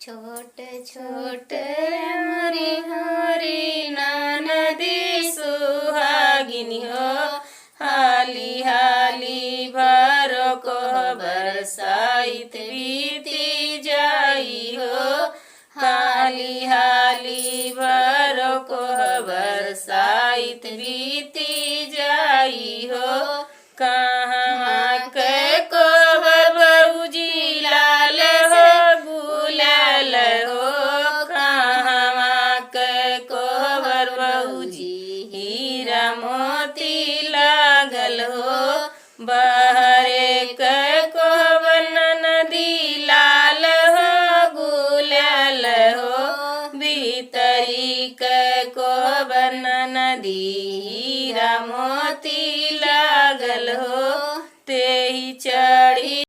छोट छोट मोरी हरी नदी सुहागिनी हो, हाली हाली भरो को बरसाइत बीती जाई हो, हाली हाली भरो को बरसाइत बीती जाई हो। कहाँ के कोहबर बबूजी लाल हो गुलाल हो, कहाँ के कोहबर बबूजी हीरा मोती लागल हो, बहरे के कोहबर नदी लाल हो गुलाल हो, भीतरी के कोहबर नदी हीरा मोती लागल हो।